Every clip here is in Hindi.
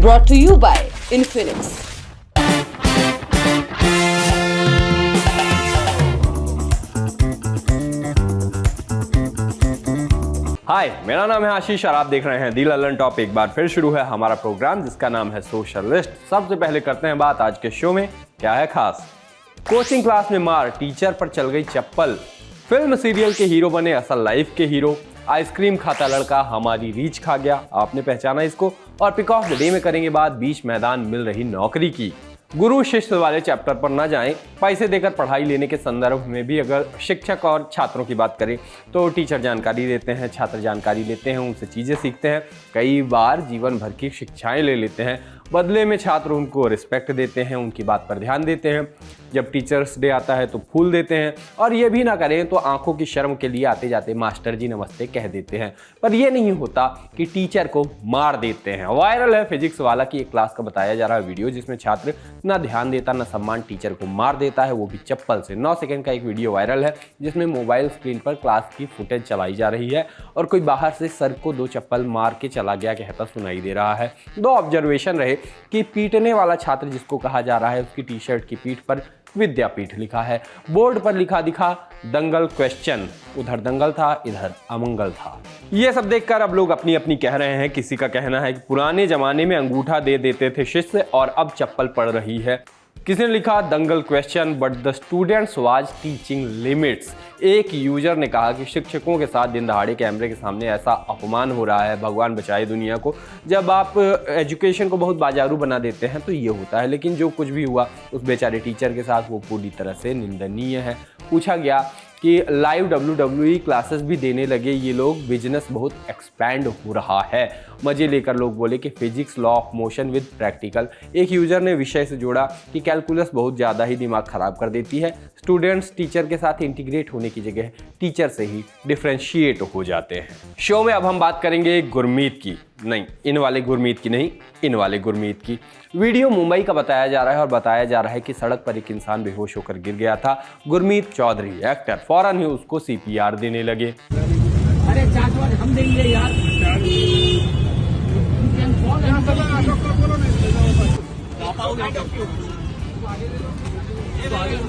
brought to you by Infinix. हाय, मेरा नाम है आशीष और आप देख रहे हैं दी ललन टॉप। एक बार फिर शुरू है हमारा प्रोग्राम जिसका नाम है सोशल लिस्ट। सबसे पहले करते हैं बात आज के शो में क्या है खास। कोचिंग क्लास में मार, टीचर पर चल गई चप्पल। फिल्म सीरियल के हीरो बने असल लाइफ के हीरो। आइसक्रीम खाता लड़का हमारी रीच खा गया, आपने पहचाना इसको। और पिक ऑफ द डे में करेंगे बात बीच मैदान मिल रही नौकरी की। गुरु शिष्य वाले चैप्टर पर ना जाएं। पैसे देकर पढ़ाई लेने के संदर्भ में भी अगर शिक्षक और छात्रों की बात करें तो टीचर जानकारी देते हैं, छात्र जानकारी लेते हैं, उनसे चीज़ें सीखते हैं, कई बार जीवन भर की शिक्षाएं ले लेते हैं। बदले में छात्र उनको रिस्पेक्ट देते हैं, उनकी बात पर ध्यान देते हैं। जब टीचर्स डे आता है तो फूल देते हैं, और ये भी ना करें तो आंखों की शर्म के लिए आते जाते मास्टर जी नमस्ते कह देते हैं। पर ये नहीं होता कि टीचर को मार देते हैं। वायरल है फिजिक्स वाला की एक क्लास का बताया जा रहा है वीडियो जिसमें छात्र ना ध्यान देता ना सम्मान, टीचर को मार देता है, वो भी चप्पल से। 9 सेकंड का एक वीडियो वायरल है जिसमें मोबाइल स्क्रीन पर क्लास की फुटेज चलाई जा रही है और कोई बाहर से सर को 2 चप्पल मार के चला गया कहता सुनाई दे रहा है। 2 ऑब्जर्वेशन रहे कि पीटने वाला छात्र जिसको कहा जा रहा है उसकी टी शर्ट की पीठ पर विद्यापीठ लिखा है, बोर्ड पर लिखा दिखा दंगल क्वेश्चन। उधर दंगल था, इधर अमंगल था। ये सब देखकर अब लोग अपनी अपनी कह रहे हैं। किसी का कहना है कि पुराने जमाने में अंगूठा दे देते थे शिष्य और अब चप्पल पड़ रही है। किसी ने लिखा दंगल question but the students was teaching limits. एक यूजर ने कहा कि शिक्षकों के साथ दिन दहाड़े कैमरे के सामने ऐसा अपमान हो रहा है, भगवान बचाए दुनिया को। जब आप एजुकेशन को बहुत बाजारू बना देते हैं तो ये होता है, लेकिन जो कुछ भी हुआ उस बेचारे टीचर के साथ वो पूरी तरह से निंदनीय है। पूछा गया कि लाइव WWE क्लासेस भी देने लगे ये लोग, बिजनेस बहुत एक्सपैंड हो रहा है। मजे लेकर लोग बोले कि physics, law of motion with practical. एक यूजर ने विषय से जोड़ा कि कैलकुलस बहुत ज़्यादा ही दिमाग खराब कर देती है। स्टूडेंट्स टीचर के साथ इंटीग्रेट होने की जगह टीचर से ही डिफ्रेंशिएट हो जाते हैं। शो में अब हम बात करेंगे गुरमीत की, नहीं इन वाले गुरमीत की नहीं, इन वाले गुरमीत की। वीडियो मुंबई का बताया जा रहा है और बताया जा रहा है कि सड़क पर एक इंसान बेहोश होकर गिर गया था। गुरमीत चौधरी एक्टर फौरन ही उसको CPR देने लगे। अरे हम देंगे यार।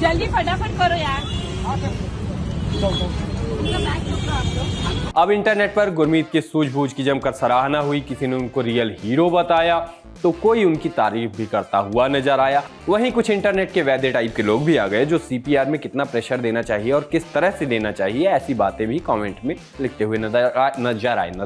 जल्दी फटाफट करो यार। अब इंटरनेट पर गुरमीत की सूझबूझ की जमकर सराहना हुई। किसी ने उनको रियल हीरो बताया तो कोई उनकी तारीफ भी करता हुआ नजर आया। वहीं कुछ इंटरनेट के वैद्य टाइप के लोग भी आ गए जो CPR में कितना प्रेशर देना चाहिए और किस तरह से देना चाहिए ऐसी बातें भी कमेंट में लिखते हुए नजर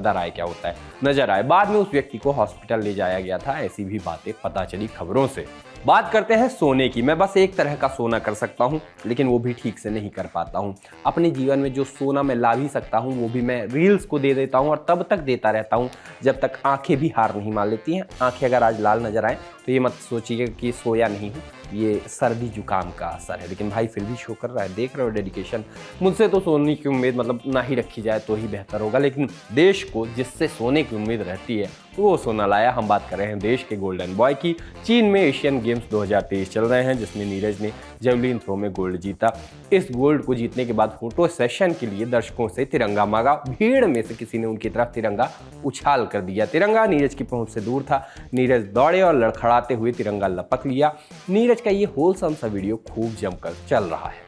आए क्या होता है नजर आए। बाद में उस व्यक्ति को हॉस्पिटल ले जाया गया था, ऐसी भी बातें पता चली खबरों से। बात करते हैं सोने की। मैं बस एक तरह का सोना कर सकता हूँ लेकिन वो भी ठीक से नहीं कर पाता हूँ। अपने जीवन में जो सोना मैं ला भी सकता हूँ वो भी मैं रील्स को दे देता हूँ और तब तक देता रहता हूँ जब तक आंखें भी हार नहीं मान लेती हैं। आंखें अगर आज लाल नजर आए तो ये मत सोचिए कि सोया नहीं हूँ, ये सर्दी जुकाम का असर है। लेकिन भाई फिर भी शो कर रहा है, देख रहे हो डेडिकेशन। मुझसे तो सोने की उम्मीद मतलब ना ही रखी जाए तो ही बेहतर होगा, लेकिन देश को जिससे सोने की उम्मीद रहती है वो सोना लाया। हम बात कर रहे हैं देश के गोल्डन बॉय की। चीन में एशियन गेम्स 2023 चल रहे हैं जिसमें नीरज ने जेवलिन थ्रो में गोल्ड जीता। इस गोल्ड को जीतने के बाद फोटो सेशन के लिए दर्शकों से तिरंगा मांगा। भीड़ में से किसी ने उनकी तरफ तिरंगा उछाल कर दिया। तिरंगा नीरज की पहुंच से दूर था। नीरज दौड़े और लड़खड़ाते हुए तिरंगा लपक लिया। नीरज का ये होलसम सा वीडियो खूब जमकर चल रहा है।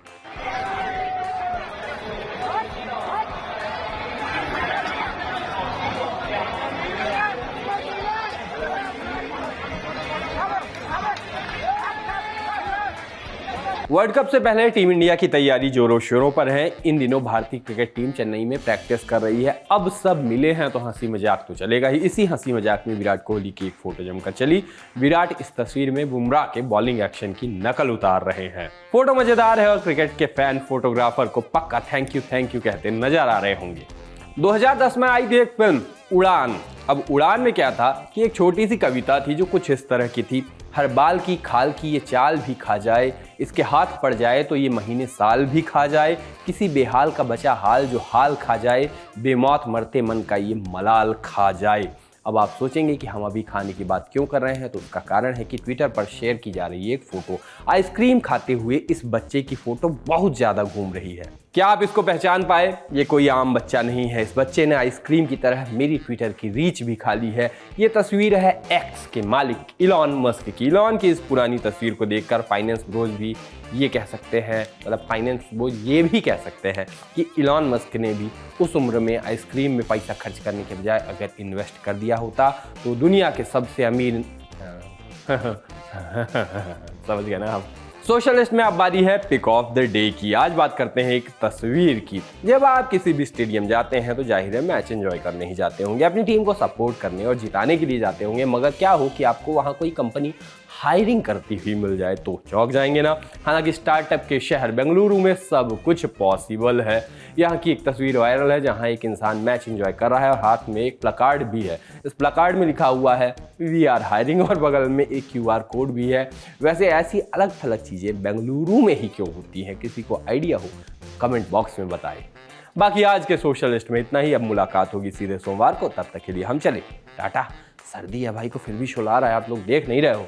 वर्ल्ड कप से पहले टीम इंडिया की तैयारी जोरों शोरों पर है। इन दिनों भारतीय क्रिकेट टीम चेन्नई में प्रैक्टिस कर रही है। अब सब मिले हैं तो हंसी मजाक तो चलेगा ही। इसी हंसी मजाक में विराट कोहली की एक फोटो जमकर चली। विराट इस तस्वीर में बुमराह के बॉलिंग एक्शन की नकल उतार रहे हैं। फोटो मजेदार है और क्रिकेट के फैन फोटोग्राफर को पक्का थैंक यू कहते नजर आ रहे होंगे। 2010 में आई थी एक फिल्म उड़ान। अब उड़ान में क्या था कि एक छोटी सी कविता थी जो कुछ इस तरह की थी। हर बाल की खाल की ये चाल भी खा जाए, इसके हाथ पड़ जाए तो ये महीने साल भी खा जाए। किसी बेहाल का बचा हाल जो हाल खा जाए, बेमौत मरते मन का ये मलाल खा जाए। अब आप सोचेंगे कि हम अभी खाने की बात क्यों कर रहे हैं, तो उसका कारण है कि ट्विटर पर शेयर की जा रही है एक फोटो। आइसक्रीम खाते हुए इस बच्चे की फोटो बहुत ज़्यादा घूम रही है। क्या आप इसको पहचान पाए? ये कोई आम बच्चा नहीं है। इस बच्चे ने आइसक्रीम की तरह मेरी ट्विटर की रीच भी खा ली है। ये तस्वीर है एक्स के मालिक इलॉन मस्क की। इलॉन की इस पुरानी तस्वीर को देखकर फाइनेंस ब्रोज भी ये कह सकते हैं, मतलब फाइनेंस ब्रोज ये भी कह सकते हैं कि इलॉन मस्क ने भी उस उम्र में आइसक्रीम में पैसा खर्च करने के बजाय अगर इन्वेस्ट कर दिया होता तो दुनिया के सबसे अमीर समझ गए ना आप। सोशलिस्ट में अब बारी है पिक ऑफ द डे की। आज बात करते हैं एक तस्वीर की। जब आप किसी भी स्टेडियम जाते हैं तो जाहिर है मैच एंजॉय करने ही जाते होंगे, अपनी टीम को सपोर्ट करने और जिताने के लिए जाते होंगे, मगर क्या हो कि आपको वहाँ कोई कंपनी हायरिंग करती हुई मिल जाए तो चौंक जाएंगे ना। हालांकि स्टार्टअप के शहर बेंगलुरु में सब कुछ पॉसिबल है। यहाँ की एक तस्वीर वायरल है जहाँ एक इंसान मैच एंजॉय कर रहा है और हाथ में एक प्लकार्ड भी है। इस प्लकार्ड में लिखा हुआ है वी आर हायरिंग और बगल में एक QR कोड भी है। वैसे ऐसी अलग थलग चीज़ें बेंगलुरु में ही क्यों होती हैं? किसी को आइडिया हो कमेंट बॉक्स में बताएं। बाकी आज के सोशलिस्ट में इतना ही। अब मुलाकात होगी सीधे सोमवार को, तब तक के लिए हम चले टाटा। सर्दी है भाई को फिर भी सुला रहा है, आप लोग देख नहीं रहे हो।